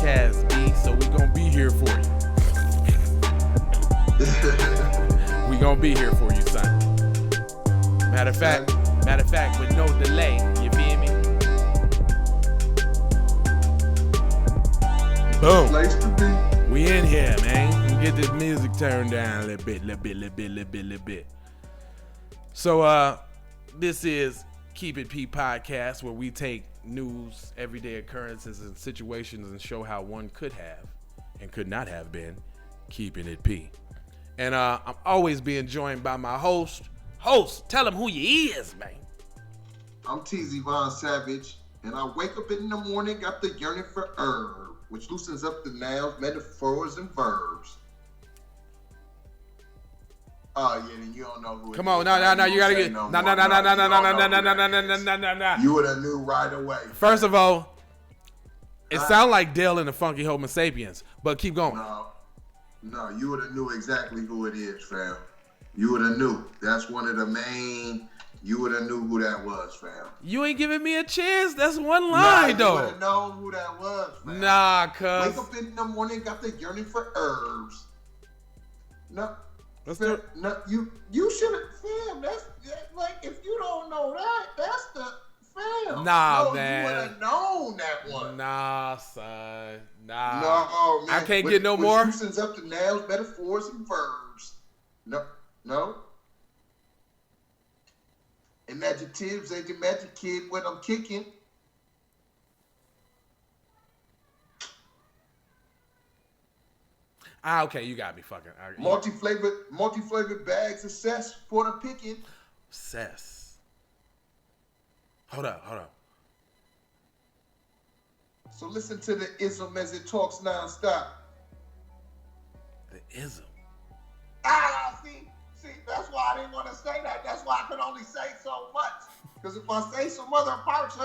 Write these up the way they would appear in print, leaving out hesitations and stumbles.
podcast, B. So we gonna be here for you. We gonna be here for you, son. Matter of fact, with no delay. You feel me? Boom. We in here, man. Get this music turned down a little bit. So, this is Keep It P podcast, where we take news, everyday occurrences, and situations and show how one could have and could not have been keeping it P. And I'm always being joined by my host. Host, tell him who you is, man. I'm TZ Von Savage, and I wake up in the morning, got the yearning for herb, which loosens up the nouns, metaphors, and verbs. Oh, yeah, then you don't know who it is. Come on, no, you gotta get, no. You would have knew right away. First of all, it sounds like Dale and the Funky Homo Sapiens, but keep going. No, you would have knew exactly who it is, fam. You would have knew. That's one of the main. You would have knew who that was, fam. You ain't giving me a chance. That's one line, though. You would have known who that was, fam. Nah, cuz. Wake up in the morning, got the yearning for herbs. No, you should have, fam. That's like, if you don't know that, that's the fam. Nah, man. You would have known that one. Nah, son. Nah. No, man. I can't get no more. Loosens up the nouns, metaphors, and verbs. No. Adjectives, ain't the magic kid when I'm kicking. Okay, you got me fucking. Multi-flavored bags of cess for the picking. Cess. Hold up. So listen to the ism as it talks nonstop. The ism? See, that's why I didn't want to say that. That's why I could only say so much. Because if I say some other parts,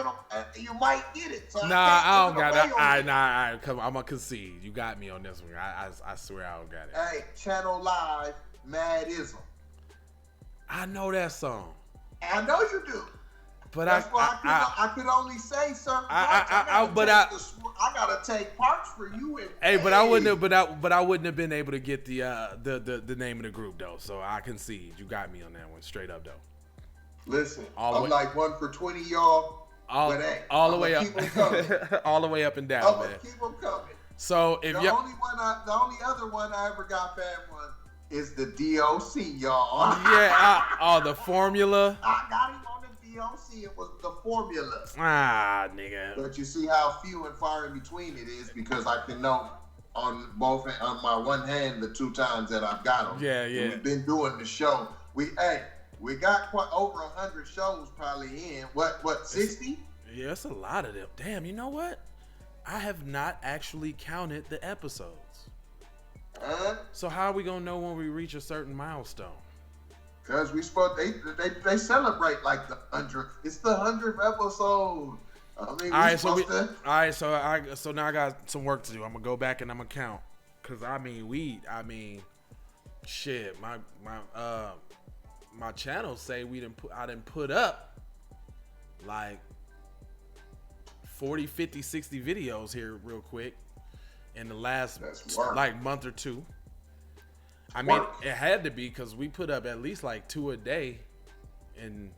you might get it. So I don't got it. All right. Come on, I'm going to concede. You got me on this one. I swear I don't got it. Hey, Channel Live, Mad-ism. I know that song. I know you do. But that's why I could only say certain parts. I gotta take parts for you. But I wouldn't have been able to get the name of the group though. So I concede. You got me on that one, straight up though. Listen, I'm like 1 for 20, y'all. All the way up, all the way up and down. I'm gonna keep them coming. So if the only other one I ever got fan one is the DOC, y'all. Yeah. The formula. I got him on the DOC. It was the formula. Nigga. But you see how few and far in between it is, because I can know on my one hand the 2 times that I've got them. Yeah. We've been doing the show. We got quite over 100 shows probably in. What 60? Yeah, it's a lot of them. Damn, you know what? I have not actually counted the episodes. So how are we gonna know when we reach a certain milestone? Because they celebrate like the 100th. It's the 100th episode. I mean, so now I got some work to do. I'm gonna go back and I'm gonna count. Cause I mean, shit. My channel say I didn't put up like 40, 50, 60 videos here real quick in the last like month or 2. I mean, it had to be, because we put up at least like 2 a day in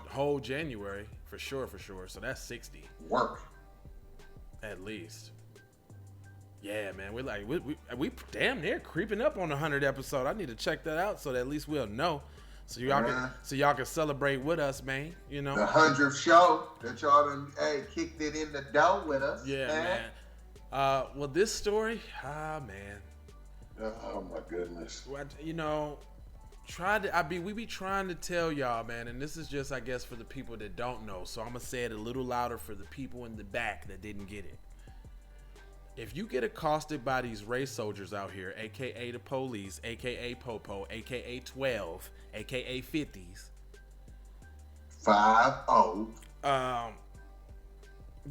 whole January for sure. So that's 60 at least. Yeah, man, we damn near creeping up on the 100 episode. I need to check that out so that at least we'll know. So y'all can celebrate with us, man. You know, the 100th show that y'all done kicked it in the dough with us. Yeah, man. Well, this story, man. Oh my goodness. You know, we be trying to tell y'all, man, and this is just, I guess, for the people that don't know. So I'm gonna say it a little louder for the people in the back that didn't get it. If you get accosted by these race soldiers out here, aka the police, aka Popo, aka 12, aka 50s, 5-0.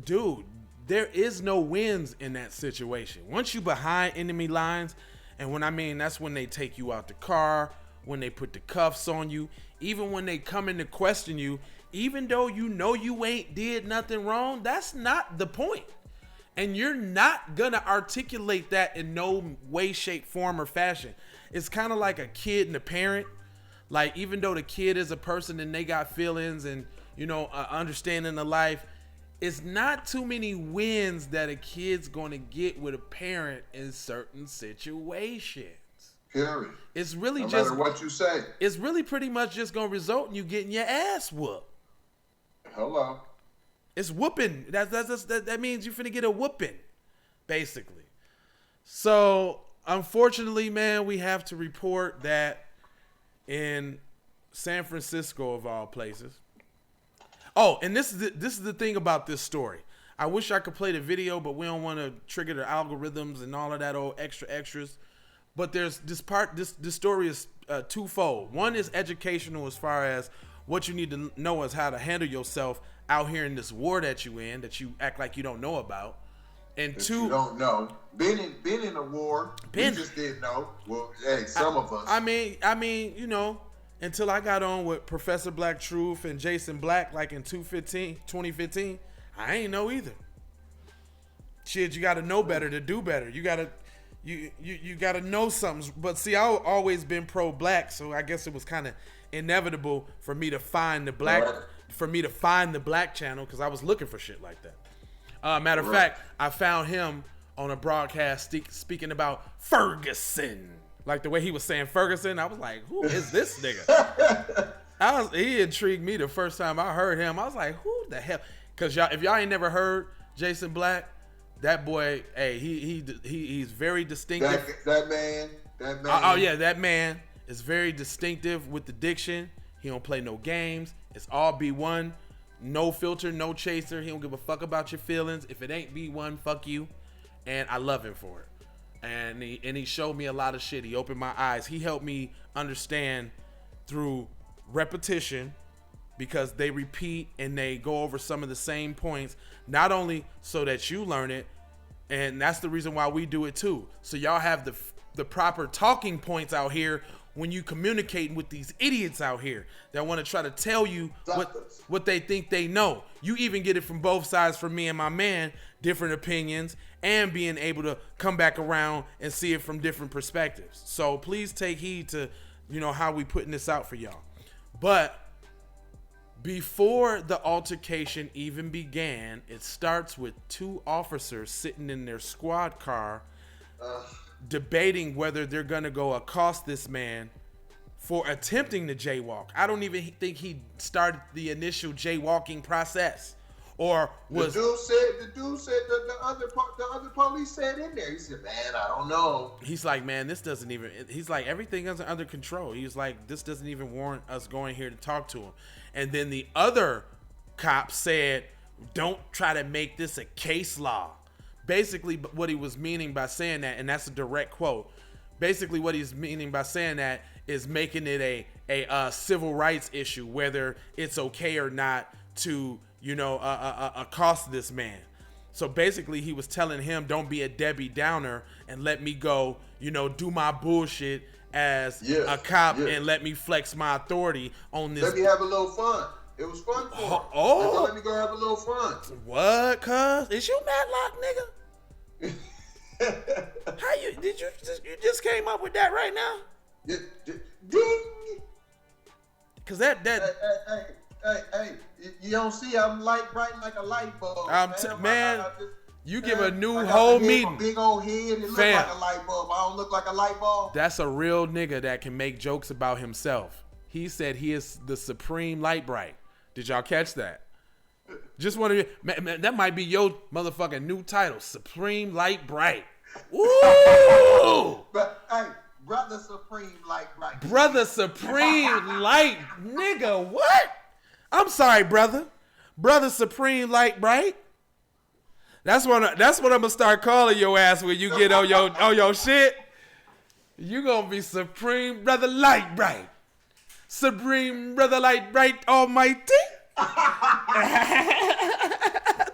Dude, there is no wins in that situation. Once you behind enemy lines, and when I mean that's when they take you out the car, when they put the cuffs on you, even when they come in to question you, even though you know you ain't did nothing wrong, that's not the point. And you're not going to articulate that in no way, shape, form, or fashion. It's kind of like a kid and a parent. Like, even though the kid is a person and they got feelings and, you know, understanding of life, it's not too many wins that a kid's going to get with a parent in certain situations. Period. It's really no just matter what you say. It's really pretty much just going to result in you getting your ass whooped. Hello. It's whooping. That means you're finna get a whooping, basically. So, unfortunately, man, we have to report that in San Francisco, of all places. Oh, and this is the thing about this story. I wish I could play the video, but we don't want to trigger the algorithms and all of that old extras. But there's this part. This story is twofold. One is educational as far as what you need to know is how to handle yourself out here in this war that you in, that you act like you don't know about. And that two, you don't know. Been in a war. You just didn't know. Well, hey, some of us. I mean, you know, until I got on with Professor Black Truth and Jason Black like in 2015, I ain't know either. Shit, you got to know better to do better. You gotta know something. But see, I've always been pro-black, so I guess it was kind of inevitable for me to find the black. Right. For me to find the black channel, because I was looking for shit like that. Matter of fact, I found him on a broadcast speaking about Ferguson. Like the way he was saying Ferguson, I was like, who is this nigga? He intrigued me the first time I heard him. I was like, who the hell? Because if y'all ain't never heard Jason Black, that boy, hey, he's very distinctive. That man. Oh yeah, that man is very distinctive with the diction. He don't play no games. It's all B1. No filter, no chaser. He don't give a fuck about your feelings. If it ain't B1, fuck you. And I love him for it. And he showed me a lot of shit. He opened my eyes. He helped me understand through repetition, because they repeat and they go over some of the same points, not only so that you learn it, and that's the reason why we do it too. So y'all have the proper talking points out here when you communicating with these idiots out here that want to try to tell you what they think they know. You even get it from both sides, from me and my man, different opinions, and being able to come back around and see it from different perspectives. So please take heed to, you know, how we putting this out for y'all. But before the altercation even began, it starts with two officers sitting in their squad car debating whether they're going to go accost this man for attempting to jaywalk. I don't even think he started the initial jaywalking process. Or was the dude said the other police said in there, he said, man, I don't know. He's like, man, this doesn't even, he's like, everything is under control. He was like, this doesn't even warrant us going here to talk to him. And then the other cop said, don't try to make this a case law. Basically, what he was meaning by saying that, and that's a direct quote, basically what he's meaning by saying that is making it a civil rights issue, whether it's okay or not to, you know, accost this man. So basically he was telling him, don't be a Debbie Downer and let me go, you know, do my bullshit as a cop and let me flex my authority on this. Let me have a little fun. It was fun for him. Oh, let me go have a little fun. What, cuz? Is you Matlock, nigga? How you just came up with that right now? Ding. Cause that Hey, you don't see I'm light bright like a light bulb. Man, you give a new whole meeting. Big old head, it look like a light bulb. I don't look like a light bulb. That's a real nigga that can make jokes about himself. He said he is the supreme light bright. Did y'all catch that? Just want to, man, that might be your motherfucking new title, Supreme Light Bright. Woo! But hey, Brother Supreme Light Bright. Brother Supreme Light, nigga, what? I'm sorry, brother. Brother Supreme Light Bright. That's what I'm gonna start calling your ass when you get on your shit. You gonna be Supreme Brother Light Bright. Supreme Brother Light Bright Almighty.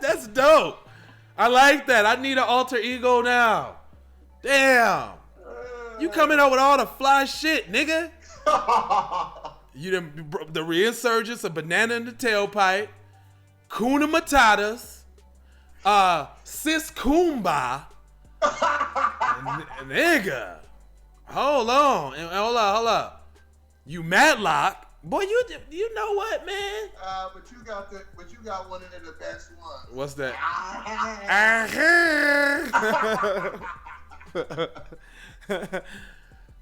That's dope. I like that. I need an alter ego now. Damn. You coming up with all the fly shit, nigga. You the resurgence of Banana in the Tailpipe, Kuna Matatas, Sis Kumba. Nigga. Hold on. You Matlock. Boy, you know what, man? But you got one of the best ones. What's that?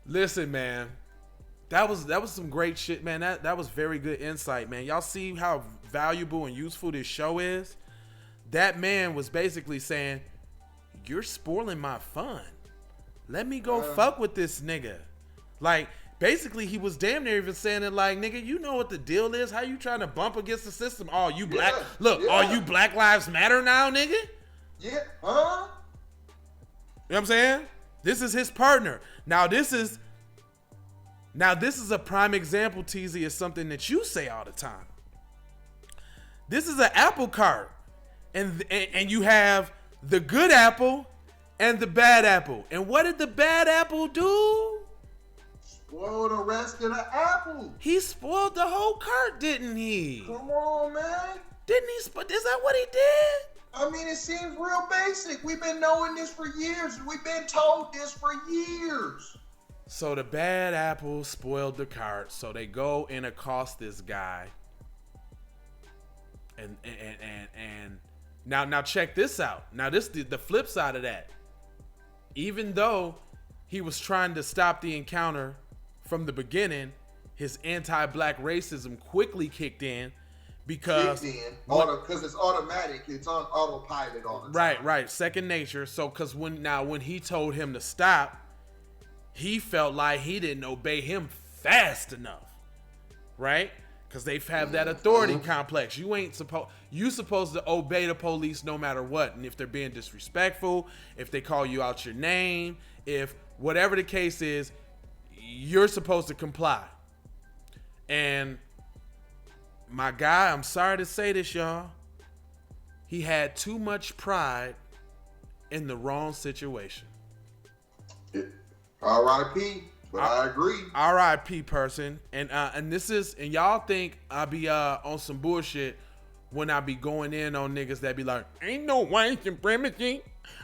Listen, man. That was some great shit, man. That was very good insight, man. Y'all see how valuable and useful this show is? That man was basically saying, you're spoiling my fun. Let me go fuck with this nigga. Like, basically, he was damn near even saying it like, nigga, you know what the deal is? How you trying to bump against the system? Oh, you black? Yeah, look, are you Black Lives Matter now, nigga? Yeah, You know what I'm saying? This is his partner. Now this is a prime example, TZ, is something that you say all the time. This is an apple cart. And you have the good apple and the bad apple. And what did the bad apple do? Spoil the rest of the apple. He spoiled the whole cart, didn't he? Come on, man. Didn't he? Is that what he did? I mean, it seems real basic. We've been knowing this for years. We've been told this for years. So the bad apple spoiled the cart. So they go and accost this guy. And now check this out. Now this the flip side of that. Even though he was trying to stop the encounter from the beginning, his anti-black racism quickly kicked in because it's automatic. It's on autopilot all the time. Right. Second nature. So because when he told him to stop, he felt like he didn't obey him fast enough, right? Because they have that authority complex. You supposed to obey the police no matter what. And if they're being disrespectful, if they call you out your name, if whatever the case is, you're supposed to comply. And my guy, I'm sorry to say this, y'all, he had too much pride in the wrong situation. R.I.P. But I agree. R.I.P. person. And y'all think I be on some bullshit when I be going in on niggas that be like, ain't no white supremacy.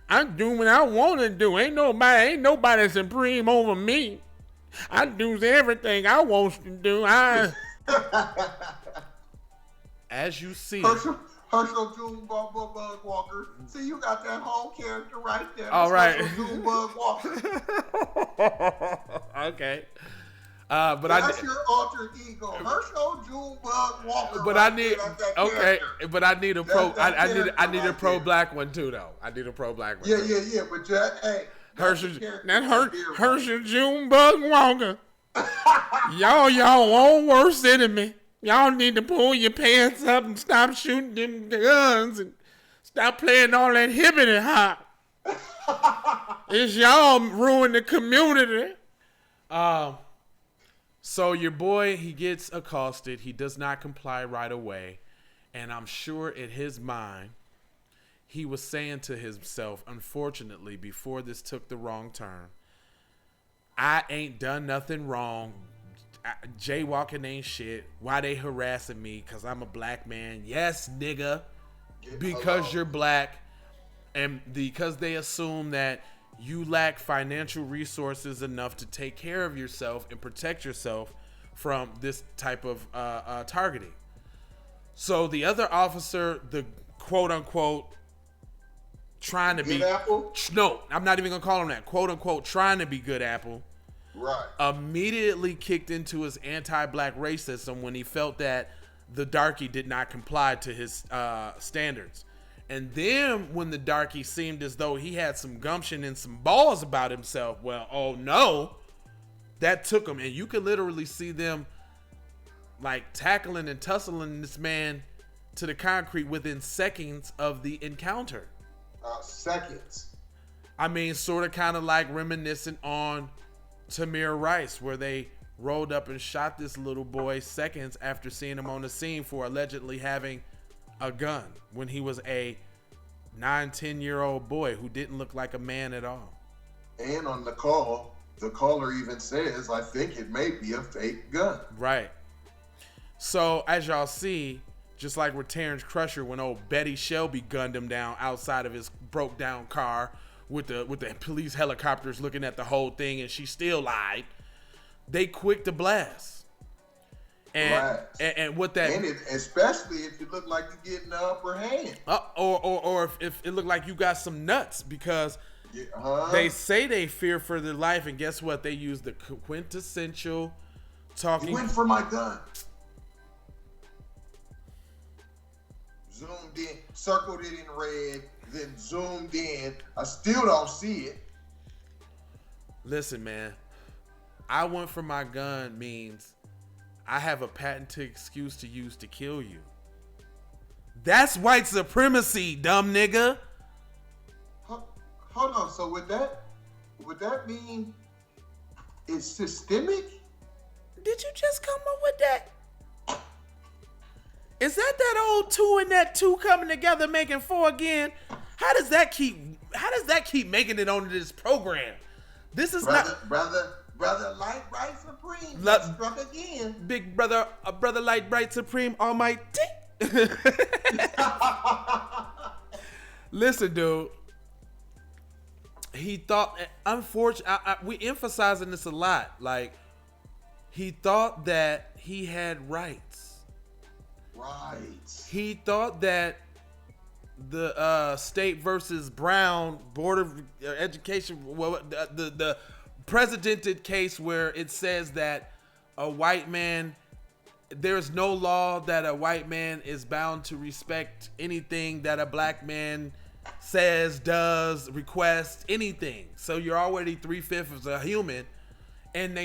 I do what I want to do. Ain't nobody supreme over me. I do everything I want to do. As you see. Herschel Junebug Walker. See, you got that whole character right there. All right. Herschel Junebug Walker. Okay. That's your alter ego, Herschel Junebug Walker. But I need a pro. I need a pro black one too, though. I need a pro black one. Yeah. But hey, Herschel Junebug Walker. y'all won't worse enemy. Y'all need to pull your pants up and stop shooting them guns and stop playing all that hippity hop. It's y'all ruin the community. So your boy, he gets accosted. He does not comply right away. And I'm sure in his mind, he was saying to himself, unfortunately, before this took the wrong turn, I ain't done nothing wrong. Jaywalking ain't shit. Why they harassing me? Because I'm a black man. Yes, nigga. Because you're black. And because they assume that you lack financial resources enough to take care of yourself and protect yourself from this type of targeting. So the other officer, the quote unquote trying to be apple? No, I'm not even gonna call him that. Quote unquote trying to be good apple. Right. Immediately kicked into his anti-black racism when he felt that the darky did not comply to his standards. And then when the darky seemed as though he had some gumption and some balls about himself, well, oh no, that took him. And you could literally see them like tackling and tussling this man to the concrete within seconds of the encounter. Seconds. I mean, sort of kind of like reminiscent on Tamir Rice, where they rolled up and shot this little boy seconds after seeing him on the scene for allegedly having a gun when he was a 9-10-year-old boy who didn't look like a man at all. And on the call, the caller even says, I think it may be a fake gun. Right. So as y'all see, Just like with Terrence Crusher when old Betty Shelby gunned him down outside of his broke down car with the police helicopters looking at the whole thing, and she still lied. They quick to blast. And what that, especially if you look like you're getting the upper hand, or if it looked like you got some nuts, because they say they fear for their life, and guess what? They use the quintessential talking. You went for my gun. Zoomed in, circled it in red, then zoomed in. I still don't see it. Listen, man, I went for my gun means I have a patented excuse to use to kill you. That's white supremacy, dumb nigga. Hold on. So would that mean it's systemic? Did you just come up with that? Is that old 2 and that 2 coming together making 4 again? How does that keep making it onto this program? This is brother Light Bright Supreme struck again. Big brother, a brother Light Bright Supreme Almighty. Listen, dude. He thought, unfortunately, we emphasizing this a lot. Like, he thought that he had rights. Right. He thought that the State versus Brown Board of Education, well, the precedented case where it says that a white man, there's no law that a white man is bound to respect anything that a black man says, does, requests, anything. So you're already 3/5 as a human, and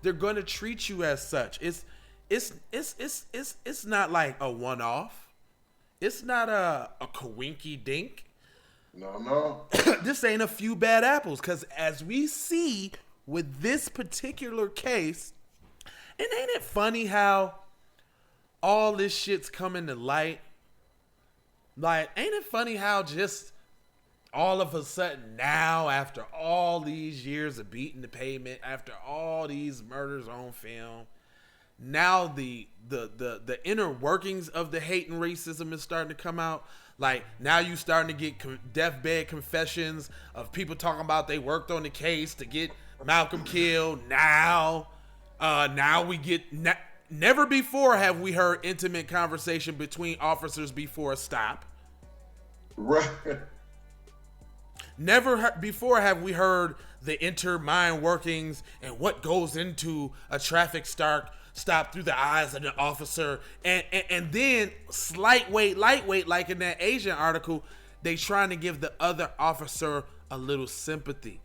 they're going to treat you as such. It's not like a one-off. It's not a coinky dink. No. This ain't a few bad apples, because as we see with this particular case, and ain't it funny how all this shit's coming to light? Like, ain't it funny how just all of a sudden now, after all these years of beating the pavement, after all these murders on film, now the inner workings of the hate and racism is starting to come out. Like, now you starting to get deathbed confessions of people talking about they worked on the case to get Malcolm killed. Now we get never before have we heard intimate conversation between officers before a stop. Right. Never before have we heard the inner mind workings and what goes into a traffic stop through the eyes of the officer, and then lightweight, like in that Asian article, they trying to give the other officer a little sympathy.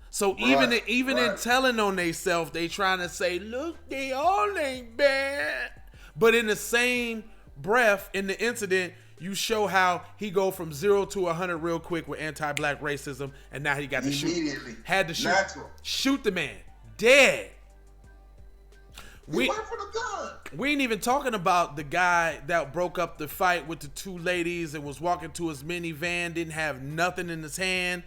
So even in telling on themselves, they trying to say, look, they all ain't bad. But in the same breath, in the incident, you show how he go from 0 to 100 real quick with anti-black racism, and now he got to shoot. Had to shoot. Natural. Shoot the man. Dead. We went for the gun. We ain't even talking about the guy that broke up the fight with the 2 ladies and was walking to his minivan, didn't have nothing in his hand,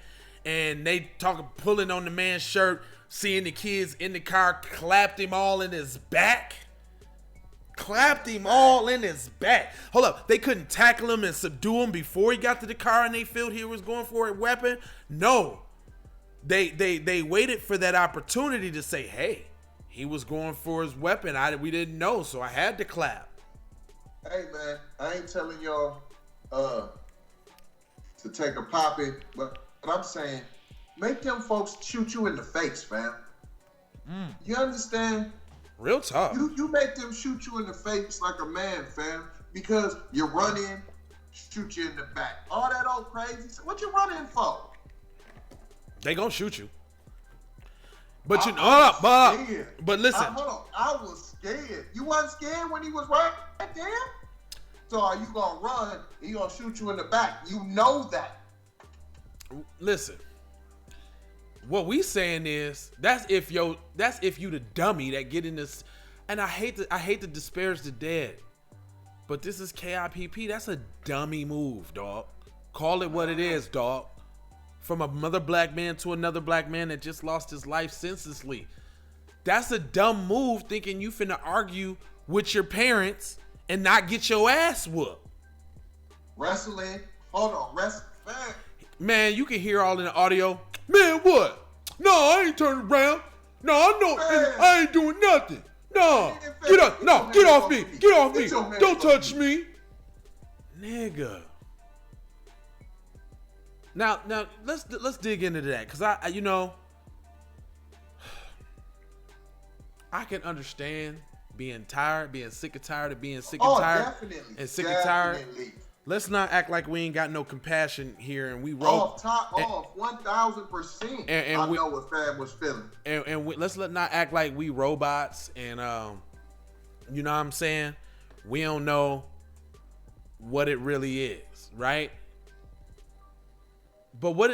and they pulling on the man's shirt, seeing the kids in the car, clapped him all in his back. Hold up. They couldn't tackle him and subdue him before he got to the car and they felt he was going for a weapon? No. They waited for that opportunity to say, hey, he was going for his weapon. We didn't know, so I had to clap. Hey, man, I ain't telling y'all to take a poppy, but I'm saying make them folks shoot you in the face, fam. You understand? Real talk. You make them shoot you in the face like a man, fam, because you run in, shoot you in the back. All that old crazy. What you running for? They gonna shoot you. But but listen. Hold on. I was scared. You wasn't scared when he was right there? So are you gonna run? He gonna shoot you in the back. You know that. Listen. What we saying is that's if you the dummy that get in this, and I hate to disparage the dead, but this is KIPP. That's a dummy move, dog. Call it what it is, dog. From another black man to another black man that just lost his life senselessly. That's a dumb move, thinking you finna argue with your parents and not get your ass whooped. Wrestling. Hold on. Wrestling. Man, you can hear all in the audio. Man, what? No, I ain't turning around. No, I ain't doing nothing. No, get up. No, get off me. Get off me. Don't touch me. Nigga. Now let's dig into that, cause I I can understand being tired, being sick and tired of being sick and tired, definitely, and sick and tired. Let's not act like we ain't got no compassion here, and we off 1000%. And I know what Fab was feeling. And let's not act like we robots, and you know what I'm saying? We don't know what it really is, right? But what's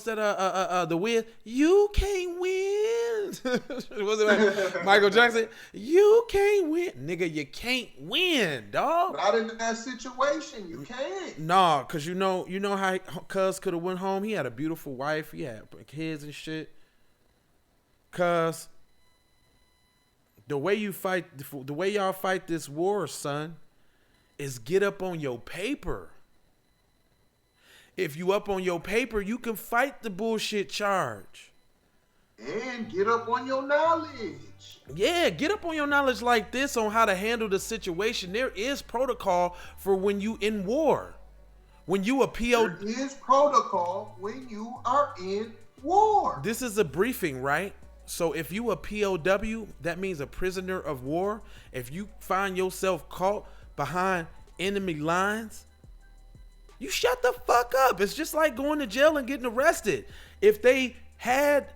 that? The win? You can't win. Was it like Michael Jackson? You can't win, nigga. You can't win, dog. Not in that situation. You can't. Nah, cause you know how Cuz could have went home. He had a beautiful wife. He had kids and shit. Cuz the way y'all fight this war, son, is get up on your paper. If you up on your paper, you can fight the bullshit charge. And get up on your knowledge. Yeah, get up on your knowledge like this on how to handle the situation. There is protocol for when you in war. When you a PO. There is protocol when you are in war. This is a briefing, right? So if you a POW, that means a prisoner of war. If you find yourself caught behind enemy lines, you shut the fuck up. It's just like going to jail and getting arrested. If they had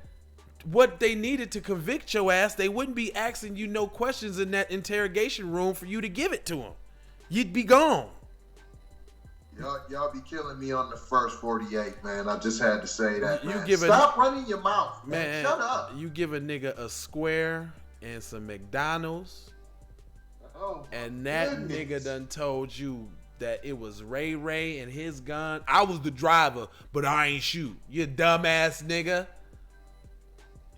what they needed to convict your ass, they wouldn't be asking you no questions in that interrogation room for you to give it to them. You'd be gone. Y'all be killing me on the first 48, man. I just had to say that, man. Stop running your mouth, man. Shut up. You give a nigga a square and some McDonald's, and that nigga done told you that it was Ray Ray and his gun. I was the driver, but I ain't shoot. You dumbass nigga.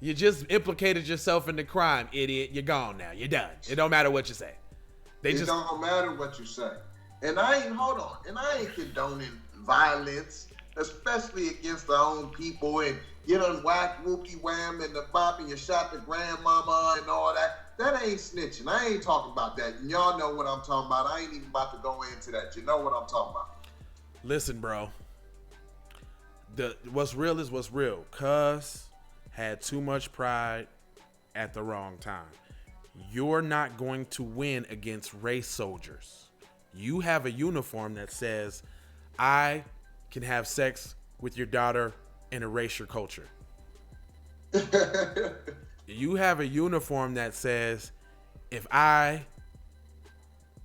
You just implicated yourself in the crime, idiot. You're gone now. You're done. It don't matter what you say. It don't matter what you say. And I ain't condoning violence, especially against our own people. And you done whack wookie wham and the bop and you shot the grandmama and all that. That ain't snitching. I ain't talking about that. And y'all know what I'm talking about. I ain't even about to go into that. You know what I'm talking about. Listen, bro. What's real is what's real. Cuz had too much pride at the wrong time. You're not going to win against race soldiers. You have a uniform that says, I can have sex with your daughter and erase your culture. You have a uniform that says, if I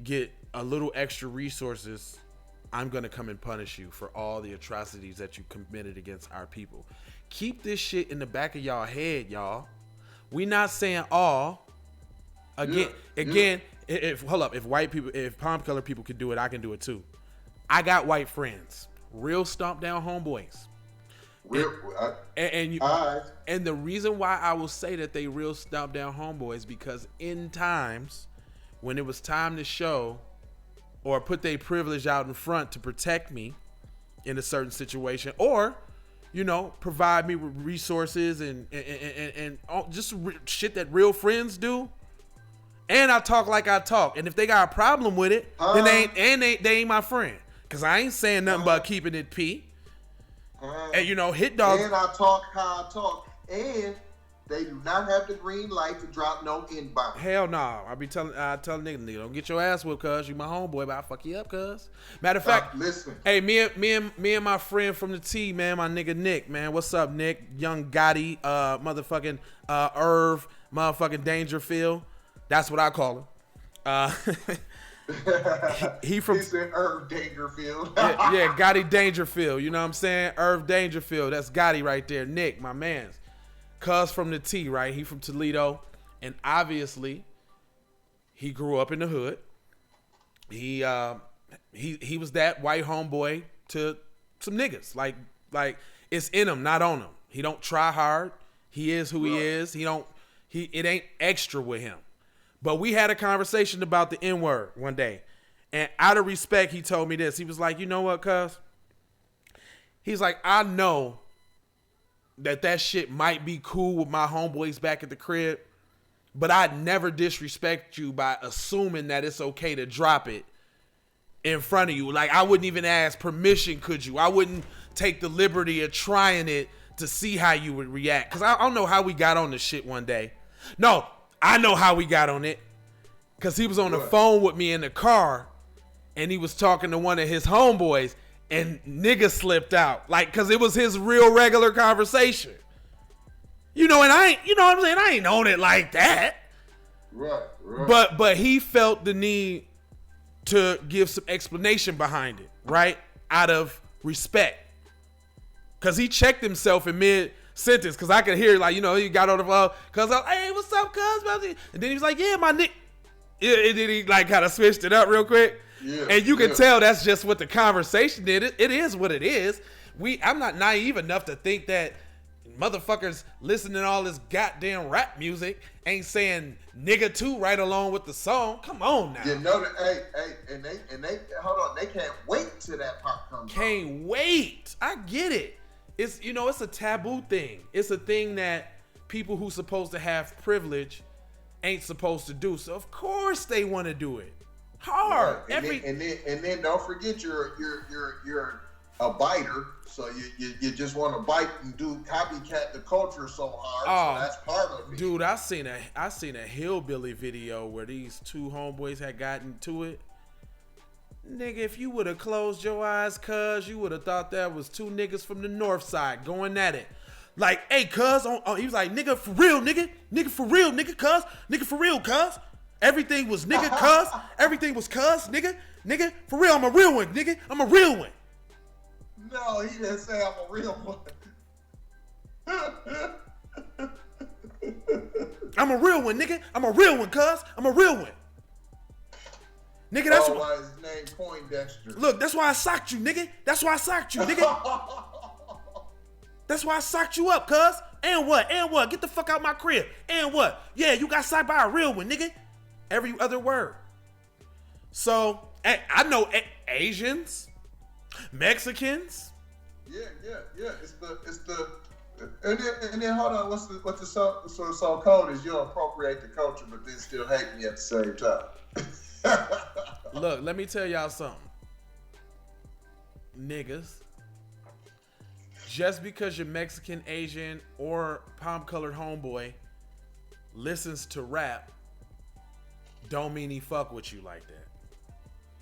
get a little extra resources, I'm going to come and punish you for all the atrocities that you committed against our people. Keep this shit in the back of y'all head, y'all. We not saying all. Again, if palm color people can do it, I can do it too. I got white friends, real stomp down homeboys. And the reason why I will say that they real stomp down homeboys, because in times when it was time to show or put their privilege out in front to protect me in a certain situation, or provide me with resources and just shit that real friends do. And I talk like I talk. And if they got a problem with it, then they ain't my friend. Cause I ain't saying nothing but keeping it P. And hit dogs. And I talk how I talk. And they do not have the green light to drop no inbound. Hell no. I tell nigga, don't get your ass whipped, cuz you my homeboy, but I'll fuck you up, cuz. Matter of fact, listen. Hey, me and my friend from the T, man, my nigga Nick, man. What's up, Nick? Young Gotti, motherfucking Irv, motherfucking Dangerfield. That's what I call him. He said Irv Dangerfield. yeah, Gotti Dangerfield. You know what I'm saying? Irv Dangerfield. That's Gotti right there. Nick, my man's. Cuz from the T, right? He from Toledo. And obviously, he grew up in the hood. He was that white homeboy to some niggas. Like it's in him, not on him. He don't try hard. He is who he is. It ain't extra with him. But we had a conversation about the N-word one day. And out of respect, he told me this. He was like, you know what, cuz? He's like, I know that shit might be cool with my homeboys back at the crib, but I'd never disrespect you by assuming that it's okay to drop it in front of you. Like, I wouldn't even ask permission, could you? I wouldn't take the liberty of trying it to see how you would react. Because I don't know how we got on this shit one day. No, I know how we got on it. Because he was on the phone with me in the car, and he was talking to one of his homeboys, and nigga slipped out. Like, because it was his real regular conversation. You know, and I ain't, you know what I'm saying? I ain't on it like that. Right. But he felt the need to give some explanation behind it, right? Out of respect. Because he checked himself in mid-sentence, because I could hear, like, you know, he got on the phone, because I was, hey, what's up, cuz? And then he was like, yeah, my nigga. And then he, like, kind of switched it up real quick. Yeah, and you can tell that's just what the conversation did. It is what it is. I'm not naive enough to think that motherfuckers listening to all this goddamn rap music ain't saying nigga too right along with the song. Come on now. You know that, hey, and they hold on, they can't wait till that pop comes out. Can't wait. I get it. It's, you know, it's a taboo thing. It's a thing that people who supposed to have privilege ain't supposed to do. So of course they want to do it. Hard. Right. And then don't forget you're a biter, so you just want to bite and do copycat the culture so hard. So that's part of it. Dude, I seen a hillbilly video where these two homeboys had gotten to it. Nigga, if you would have closed your eyes, cuz, you would have thought that was two niggas from the north side going at it. Like, hey, cuz, he was like, nigga, for real, nigga. Nigga, for real, nigga, cuz. Nigga, for real, cuz. Everything was nigga, cuz. Everything was cuz, nigga. Nigga, for real, I'm a real one, nigga. I'm a real one. No, he didn't say I'm a real one. I'm a real one, nigga. I'm a real one, cuz. I'm a real one. Nigga, that's why his name Poindexter. Look, that's why I socked you, nigga. That's why I socked you, nigga. That's why I socked you up, cuz. And what? And what? Get the fuck out my crib. And what? Yeah, you got socked by a real one, nigga. Every other word. So, I know Asians, Mexicans. Yeah. It's the and then hold on. What's the so code is you appropriate the culture, but then still hate me at the same time. Look, let me tell y'all something. Niggas, just because you're Mexican, Asian, or palm-colored homeboy listens to rap, don't mean he fuck with you like that.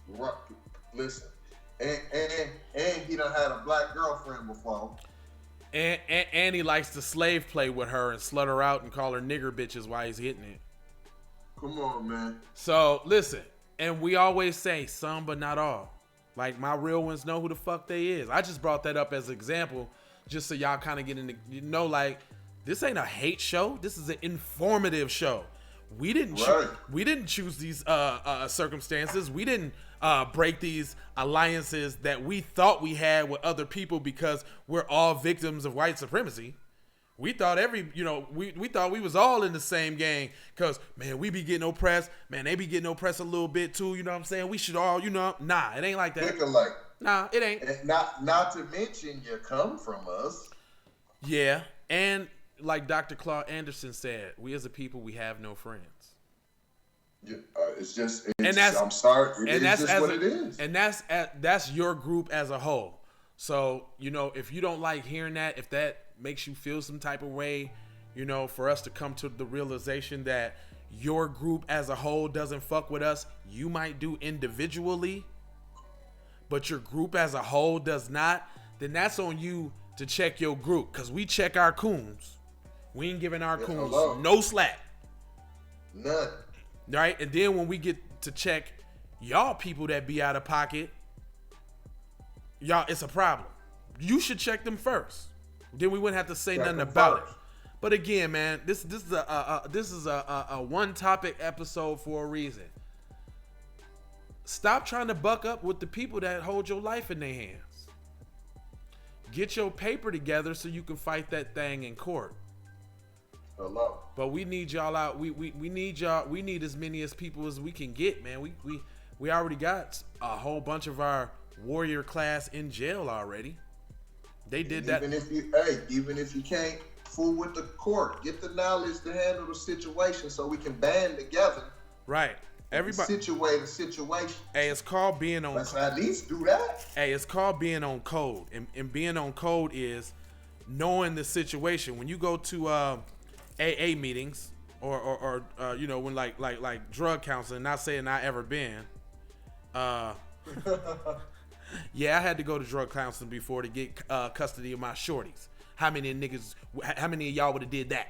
Right. Listen. And he done had a black girlfriend before. And he likes to slave play with her and slut her out and call her nigger bitches while he's hitting it. Come on, man. So, listen. And we always say some, but not all. Like, my real ones know who the fuck they is. I just brought that up as an example, just so y'all kind of get into, you know, like, this ain't a hate show. This is an informative show. We didn't choose these circumstances. We didn't break these alliances that we thought we had with other people because we're all victims of white supremacy. We thought we thought we was all in the same gang because, man, we be getting oppressed. Man, they be getting oppressed a little bit too. You know what I'm saying? We should all, nah, it ain't like that. Nah, it ain't. And not to mention you come from us. Yeah, and like Dr. Claude Anderson said, we as a people, we have no friends. Yeah, I'm sorry. It's just what it is. And that's your group as a whole. So, if you don't like hearing that, if that makes you feel some type of way, for us to come to the realization that your group as a whole doesn't fuck with us, you might do individually, but your group as a whole does not, then that's on you to check your group. Because we check our coons. We ain't giving our coons no slack. None. Right? And then when we get to check y'all people that be out of pocket, y'all, it's a problem. You should check them first. Then we wouldn't have to say nothing about it. But again, man, this is a one topic episode for a reason. Stop trying to buck up with the people that hold your life in their hands. Get your paper together so you can fight that thing in court. Hello. But we need y'all out. We need y'all. We need as many as people as we can get, man. We already got a whole bunch of our warrior class in jail already. They did that. Even if you can't fool with the court, get the knowledge to handle the situation so we can band together. Right. Everybody situate a situation. Hey, it's called being on. Let's at least do that. Hey, it's called being on code, and being on code is knowing the situation. When you go to AA meetings or you know, when like drug counseling, not saying I ever been. Yeah, I had to go to drug counseling before to get custody of my shorties. How many of y'all would have did that?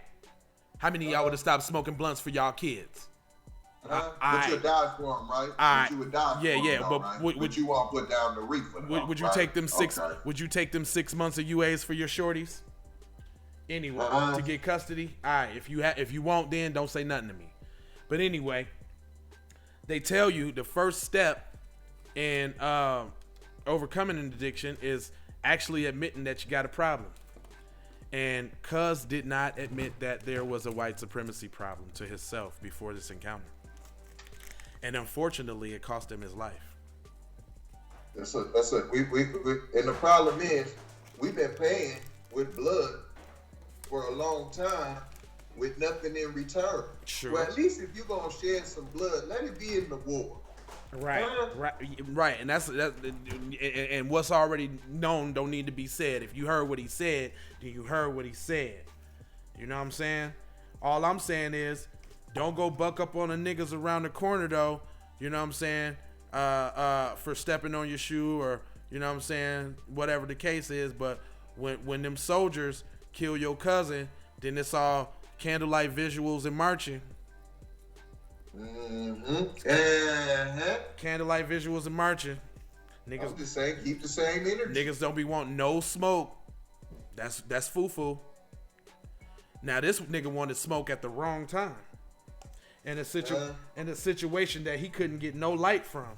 How many of y'all would have stopped smoking blunts for y'all kids? But you'd die for them, right? But you would die for them, but right? would you won't put down the reefer? Would you take them six? Okay. Would you take them 6 months of UAs for your shorties? Anyway, to get custody. All right, if you won't, then don't say nothing to me. But anyway, they tell you the first step in overcoming an addiction is actually admitting that you got a problem. And Cuz did not admit that there was a white supremacy problem to himself before this encounter. And unfortunately, it cost him his life. That's it. We and the problem is, we've been paying with blood for a long time with nothing in return. Sure. Well, at least if you're gonna shed some blood, let it be in the war. Right, and that's and what's already known don't need to be said. If you heard what he said, then you heard what he said. You know what I'm saying? All I'm saying is, don't go buck up on the niggas around the corner though. You know what I'm saying? For stepping on your shoe, or you know what I'm saying, whatever the case is. But when them soldiers kill your cousin, then it's all candlelight visuals and marching. Candlelight visuals and marching. Niggas, I'm just saying, keep the same energy. Niggas don't be wanting no smoke. That's foo-foo. Now this nigga wanted smoke at the wrong time, in a situation that he couldn't get no light from,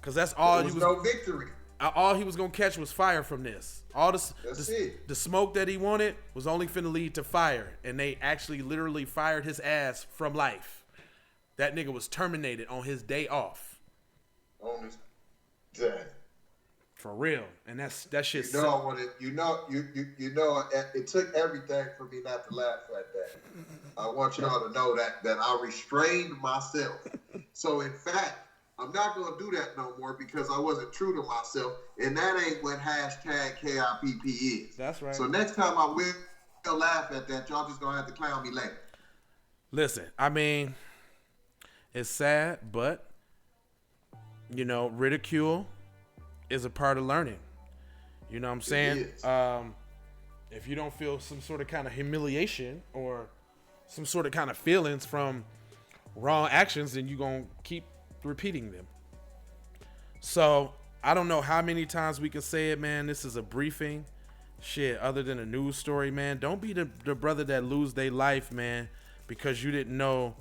cause that's all he was. No victory. All he was gonna catch was fire from this. All the smoke that he wanted was only finna lead to fire, and they actually literally fired his ass from life. That nigga was terminated on his day off. On his day. For real, and that shit. You know, it took everything for me not to laugh at that. I want y'all to know that I restrained myself. So in fact, I'm not gonna do that no more because I wasn't true to myself, and that ain't what #KIPP is. That's right. So next time I will laugh at that. Y'all just gonna have to clown me later. Listen, I mean, it's sad, but you know, ridicule is a part of learning. You know what I'm saying? If you don't feel some sort of kind of humiliation or some sort of kind of feelings from wrong actions, then you're going to keep repeating them. So I don't know how many times we can say it, man. This is a briefing. Shit, other than a news story, man. Don't be the brother that lose their life, man, because you didn't know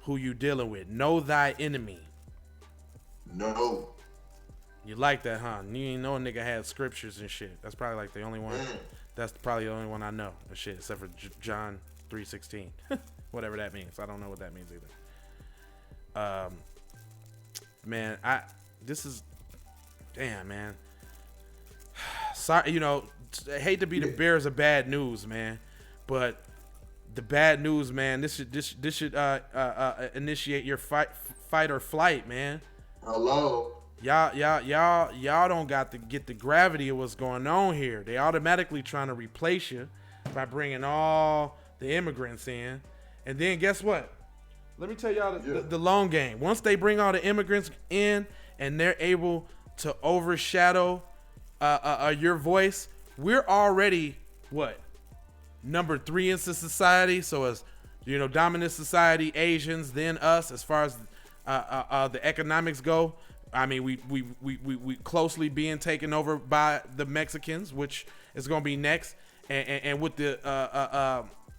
who you dealing with. Know thy enemy. No. You like that, huh? You ain't know a nigga had scriptures and shit. That's probably like the only one. That's probably the only one I know. But shit, except for John 3:16, whatever that means. I don't know what that means either. Man, damn, man. Sorry, you know, I hate to be the bearers of bad news, man, but the bad news, man. This should initiate your fight or flight, man. Hello. Y'all don't got to get the gravity of what's going on here. They automatically trying to replace you by bringing all the immigrants in, and then guess what? Let me tell y'all the long game. Once they bring all the immigrants in and they're able to overshadow your voice, we're already what? Number 3 in society. So as you know, dominant society, Asians, then us. As far as the economics go. I mean, we closely being taken over by the Mexicans, which is going to be next, and with the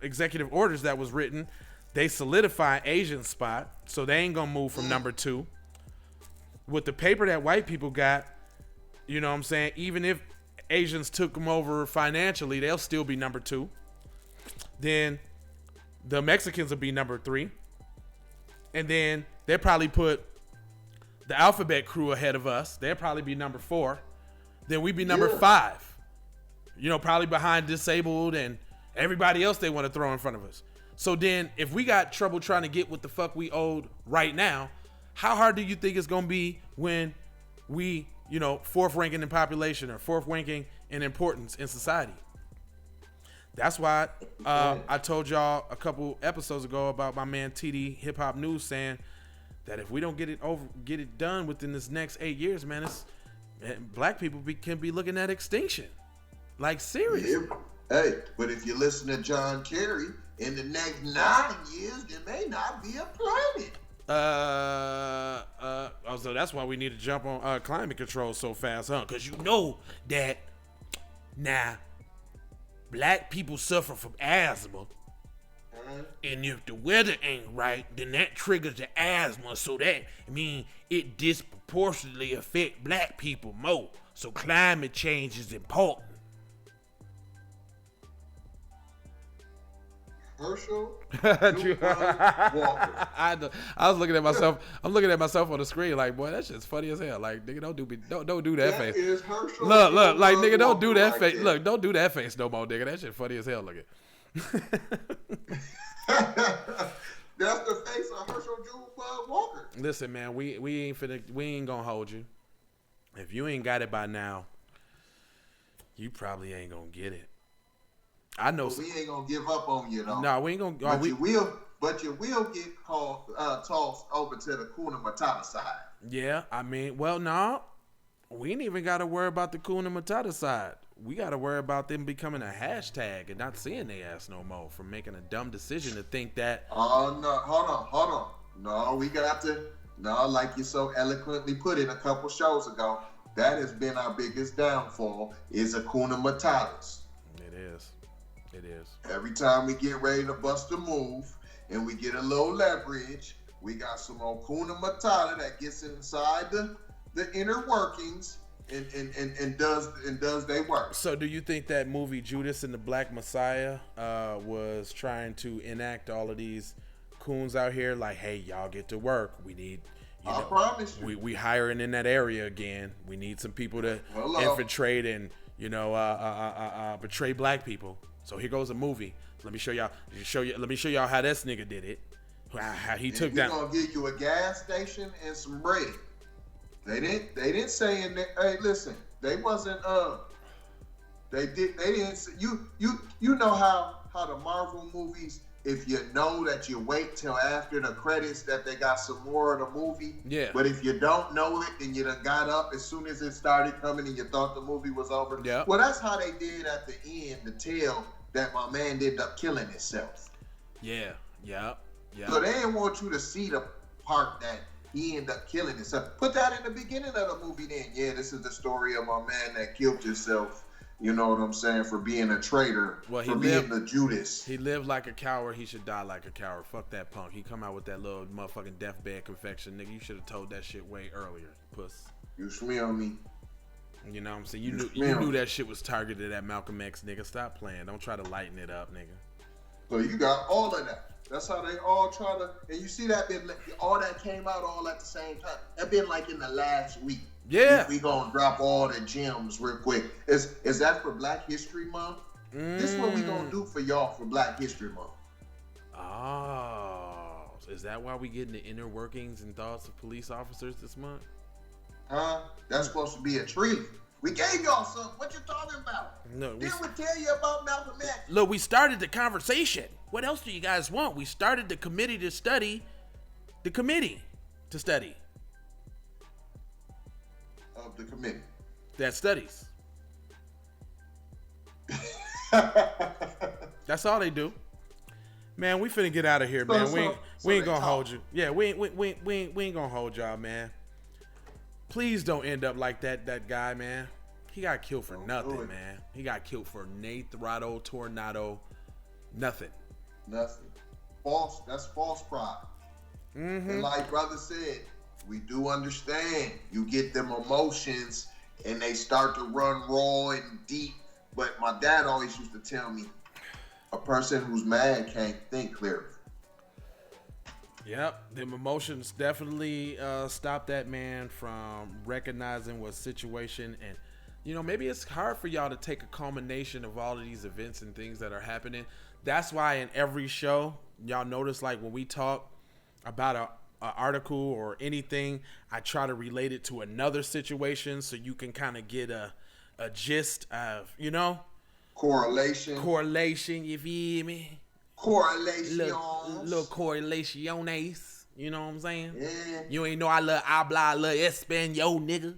executive orders that was written, they solidify Asian spot, so they ain't gonna move from number 2. With the paper that white people got, you know what I'm saying? Even if Asians took them over financially, they'll still be number 2. Then the Mexicans will be number 3. And then they'll probably put the Alphabet Crew ahead of us. They'll probably be number 4. Then we'd be number 5. You know, probably behind Disabled and everybody else they want to throw in front of us. So then if we got trouble trying to get what the fuck we owed right now, how hard do you think it's going to be when we, you know, 4th ranking in population or 4th ranking in importance in society? That's why I told y'all a couple episodes ago about my man TD Hip Hop News saying that if we don't get it done within this next 8 years, man, black people can be looking at extinction. Like, seriously. Yeah. Hey, but if you listen to John Kerry, in the next 9 years, there may not be a planet. So that's why we need to jump on climate control so fast, huh? Because you know that now black people suffer from asthma. And if the weather ain't right, then that triggers the asthma. So that means it disproportionately affect black people more. So climate change is important. Herschel Walker. I was looking at myself. I'm looking at myself on the screen like, boy, that shit's funny as hell. Like, nigga, don't do that face. Is Herschel look, like, nigga, don't do that like face. that. Look, don't do that face no more, nigga. That shit funny as hell. Look at. That's the face of Herschel Walker. Listen, man, we ain't gonna hold you. If you ain't got it by now, you probably ain't gonna get it. I know. But we ain't gonna give up on you though. No, we ain't gonna. But you will get tossed over to the Kuna Matata side. Yeah, I mean, well, no, we ain't even got to worry about the Kuna Matata side. We got to worry about them becoming a hashtag and not seeing their ass no more for making a dumb decision to think that. Oh no, hold on. No, we got to. No, like you so eloquently put it a couple shows ago, that has been our biggest downfall is Hakuna Matatas. It is. Every time we get ready to bust a move and we get a little leverage, we got some Hakuna Matata that gets inside the inner workings and does they work. So do you think that movie Judas and the Black Messiah was trying to enact all of these coons out here like, hey, y'all get to work. We need I promise you. We hiring in that area again. We need some people to infiltrate and betray black people. So here goes a movie. Let me show y'all. Let me show y'all how this nigga did it. How he took down. We're gonna give you a gas station and some bread. They didn't say in there. Hey, listen. They wasn't. They didn't. You know how the Marvel movies. If you know that you wait till after the credits that they got some more of the movie. Yeah. But if you don't know it and you done got up as soon as it started coming and you thought the movie was over. Yeah. Well, that's how they did at the end to tell that my man ended up killing himself. Yeah. So they didn't want you to see the part that he ended up killing himself. Put that in the beginning of the movie then. Yeah, this is the story of my man that killed himself. You know what I'm saying? For being a traitor. Well, being the Judas. He lived like a coward. He should die like a coward. Fuck that punk. He come out with that little motherfucking deathbed confection. Nigga, you should have told that shit way earlier, puss. You smell me. You know what I'm saying? You knew that shit was targeted at Malcolm X, nigga. Stop playing. Don't try to lighten it up, nigga. So you got all of that. That's how they all try to... And you see that all that came out all at the same time. That been like in the last week. Yeah. We gonna drop all the gems real quick. Is that for Black History Month? This is what we gonna do for y'all for Black History Month. Oh. Is that why we getting the inner workings and thoughts of police officers this month? Huh? That's supposed to be a treat. We gave y'all something. What you talking about? No, Didn't we tell you about Malcolm X? Look, we started the conversation. What else do you guys want? We started the committee to study. The committee to study. Of the committee. That studies. That's all they do. Man, we finna get out of here, man. We ain't gonna hold you. Yeah, we ain't gonna hold y'all, man. Please don't end up like that guy, man. He got killed for nothing, man. He got killed for Nate Throttle, Tornado, nothing. False. That's false pride. Mm-hmm. And like brother said, we do understand. You get them emotions and they start to run raw and deep. But my dad always used to tell me, a person who's mad can't think clearly. Yep, them emotions definitely stop that man from recognizing what situation. And you know, maybe it's hard for y'all to take a culmination of all of these events and things that are happening. That's why in every show, y'all notice, like when we talk about a article or anything, I try to relate it to another situation so you can kind of get a gist of, you know, correlation, you feel me? Little correlaciones, you know what I'm saying? Yeah. You ain't know I love Espanol, nigga.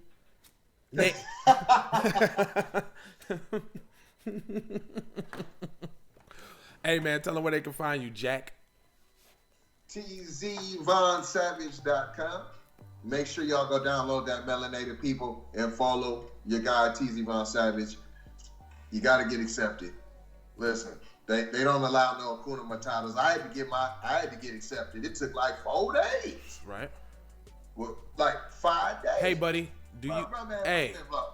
Hey man, tell them where they can find you, Jack. tzvonsavage.com. Make sure y'all go download that Melanated People and follow your guy TZ Von Savage. You got to get accepted. Listen, they don't allow no Hakuna Matatas. I had to get accepted. It took like 4 days. Right. Well, like 5 days. Hey buddy,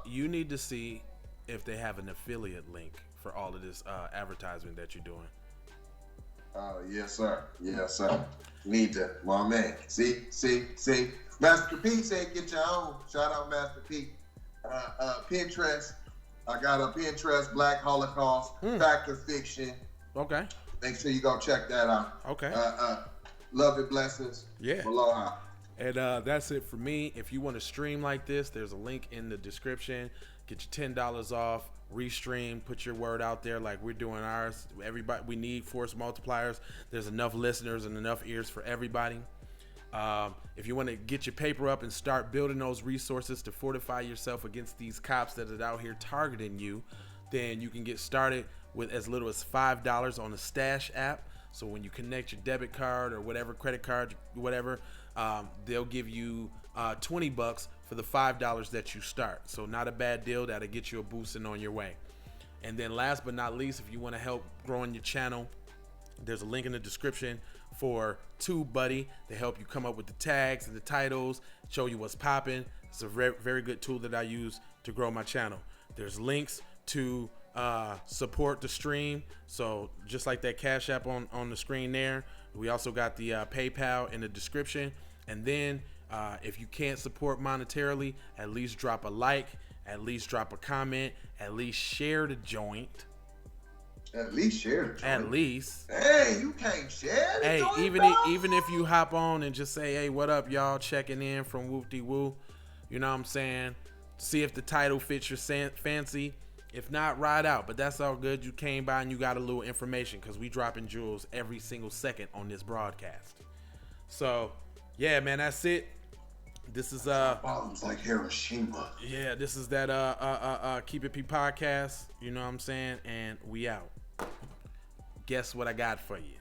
you need to see if they have an affiliate link for all of this advertisement that you're doing. Yes, sir. Need to, my man. See. Master P said get your own. Shout out Master P. Pinterest. I got a Pinterest Black Holocaust Fact or Fiction. Okay. Make sure you go check that out. Okay. Love and blessings. Yeah. Aloha. And that's it for me. If you want to stream like this, there's a link in the description. Get your $10 off. Restream, put your word out there like we're doing ours. Everybody, we need force multipliers. There's enough listeners and enough ears for everybody. If you want to get your paper up and start building those resources to fortify yourself against these cops that are out here targeting you, then you can get started with as little as $5 on the Stash app. So when you connect your debit card or whatever, credit card, whatever, they'll give you $20 for the $5 that you start. So not a bad deal. That'll get you a boost and on your way. And then last but not least, if you want to help growing your channel, there's a link in the description for TubeBuddy to help you come up with the tags and the titles, show you what's popping. It's a very, very good tool that I use to grow my channel. There's links to support the stream. So just like that Cash App on the screen there, we also got the PayPal in the description. And then if you can't support monetarily, at least drop a like, at least drop a comment, at least share the joint. At least share the joint. At least. Hey, you can't share the joint, even if you hop on and just say, hey, what up, y'all? Checking in from Whoop-de-Woo. You know what I'm saying? See if the title fits your fancy. If not, ride out. But that's all good. You came by and you got a little information because we dropping jewels every single second on this broadcast. So, yeah, man, that's it. This is bottoms like Hiroshima. Yeah, this is that Keep It P podcast. You know what I'm saying? And we out. Guess what I got for you?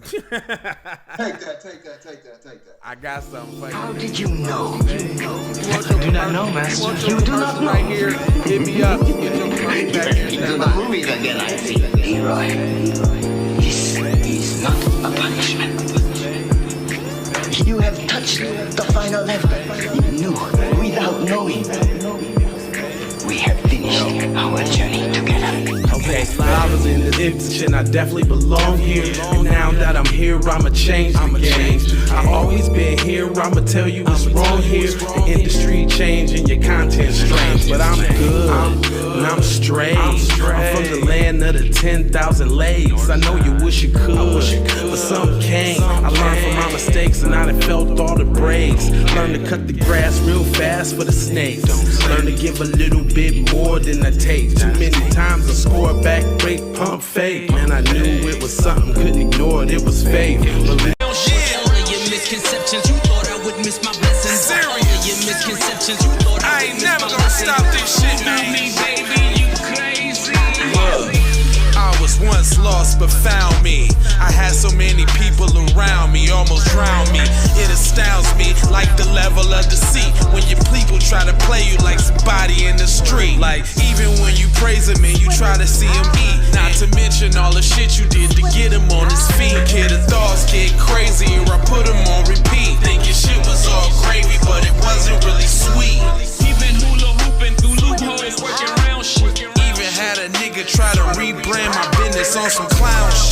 Take that. I got something for you. How did you know? I do not know, Master. You do not know. Right here. Hit me up. Get your money back here. Into the movies again, I see. Leroy, this is not a punishment. You have touched the final level. You knew without knowing. We have finished our journey together. Okay, I was in the Edition, I definitely belong here. And now that I'm here, I'ma change the game. I always been here, I'ma tell you what's wrong here. The industry changing, your content strange. But I'm good, and I'm straight. I'm from the land of the 10,000 legs. I know you wish you could, but some can't. I learned from my mistakes and I done felt all the breaks. Learn to cut the grass real fast for the snakes. Learn to give a little bit more than I take. Too many times I scored back, break, pump, fake. Man, I knew it was something, couldn't ignore it, it was fake. All of your misconceptions, you thought I would miss my blessings. All of your misconceptions, you thought I ain't never gonna stop this shit, man. Me, baby, you crazy. I was once lost but found me. I had so many people around me, almost drowned me. It astounds me like the level of deceit when your people try to play you like somebody in the street. Like even when you praise him and you try to see him eat. Not to mention all the shit you did to get him on his feet. Kid, the thoughts get crazier, I put him on repeat. Thinking shit was all gravy, but it wasn't really sweet. Even hula hooping through loopholes, working around shit. Even had a nigga try to rebrand my business on some clown shit.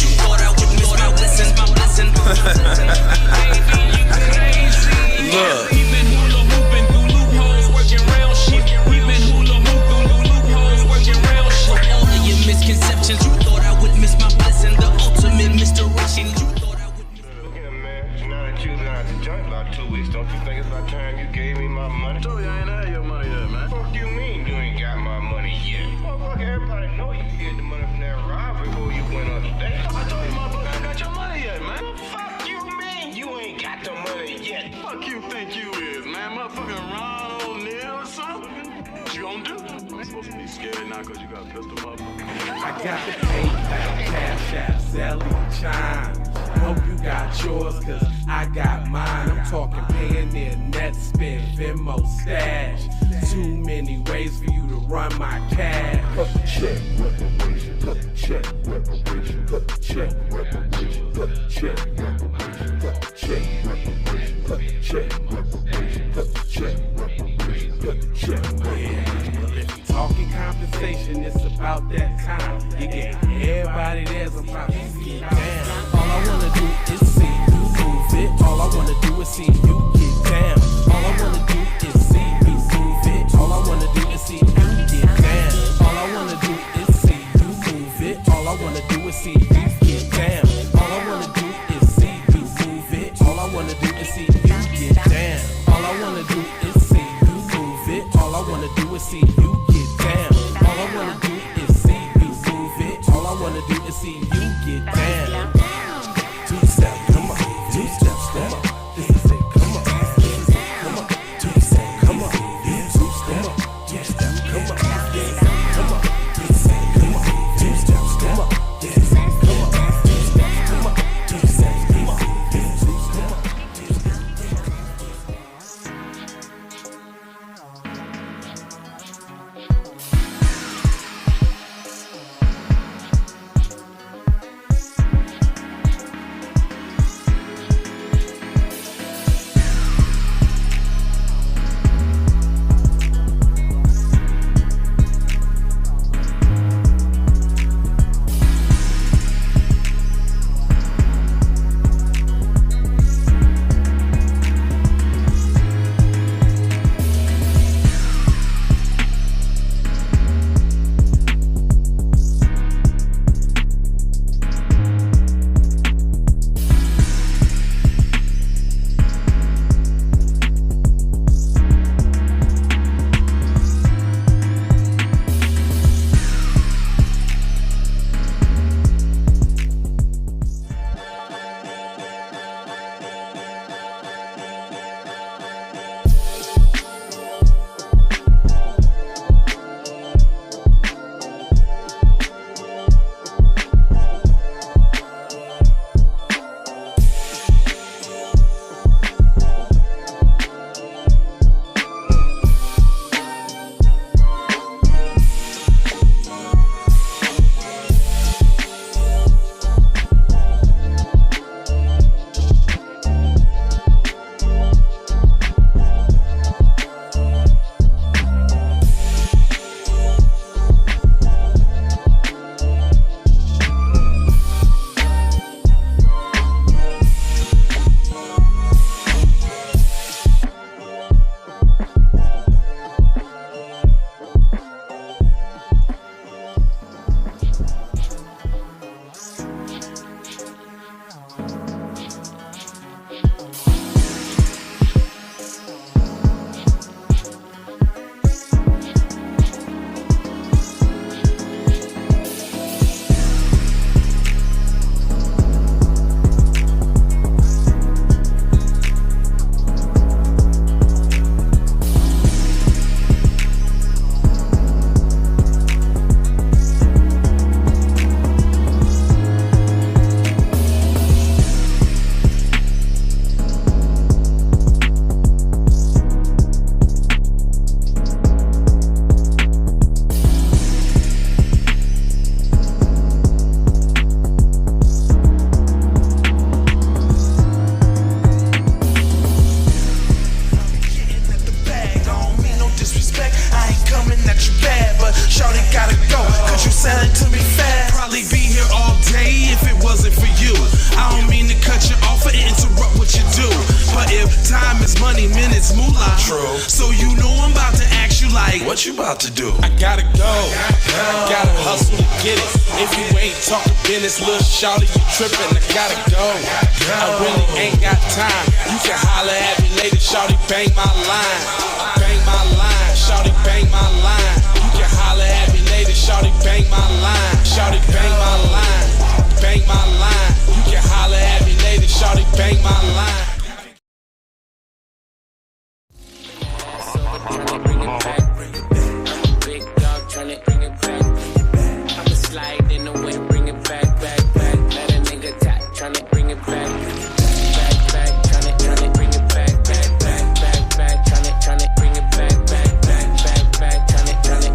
told you I ain't had your money yet, man. Fuck you mean you ain't got my money yet? Motherfucker, everybody know you get the money from that robbery before you went on the day. I told you, motherfucker, I ain't got your money yet, man. Fuck you mean you ain't got the money yet? Fuck you think you is, man? Motherfucking Ron O'Neal or something? What you gonna do? I ain't supposed to be scared now because you got a pistol, motherfucker. I got the PayPal, Cash App, Zelly, Chime. Hope you got yours, cause I got mine. I'm talking Payoneer, Netspend, Venmo, Stash. Too many ways for you to run my cash. Check reparation, check reparation, check reparation, check reparation, check reparation, check reparation, check reparation, check. Yeah, if you talking compensation, it's about that time. You get everybody there's about to get down. All I wanna do is see you move it. All I wanna do is see you get down. All I wanna do is see you move it. All I wanna do is see you get down. All I wanna do is see you move it. All I wanna do is see you get down. All I wanna do is see you move it. All I wanna do is see you get down. All I wanna do is see you move it. All I wanna do is see you get down. All I wanna do is see you move it. All I wanna do is see you get down. Two step, come on. Two step, step. This is it, come on. This is it, come on. Two step, come on. Yeah, two step, two step, come on. Yeah, come on. Two step, come on. Two steps, come on. Yeah, come on. Two steps, come on. Two steps, come on. Yeah, two steps, come on. True. So you know I'm about to ask you like, what you about to do? I gotta go. Gotta hustle to get it. If you ain't talking business, little shawty, you trippin'. I gotta go. I really ain't got time. You can holler at me later, shawty, bang my line. Bang my my line. Tryna bring it back. I'm a big dog tryna bring it back. I'ma slide in the way, bring it back. Let a nigga tap, tryna bring it back. Tryna bring it back. Tryna bring it back. Tryna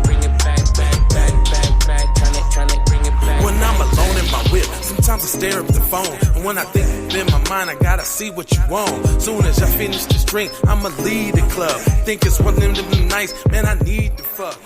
bring it back. Tryna bring it back. When I'm alone in my whip, sometimes I stare at the phone. And when I think in my mind, I gotta see what you want. Soon as I finish this drink, I'ma leave the club. Think it's one of them nights, man, I need to fuck.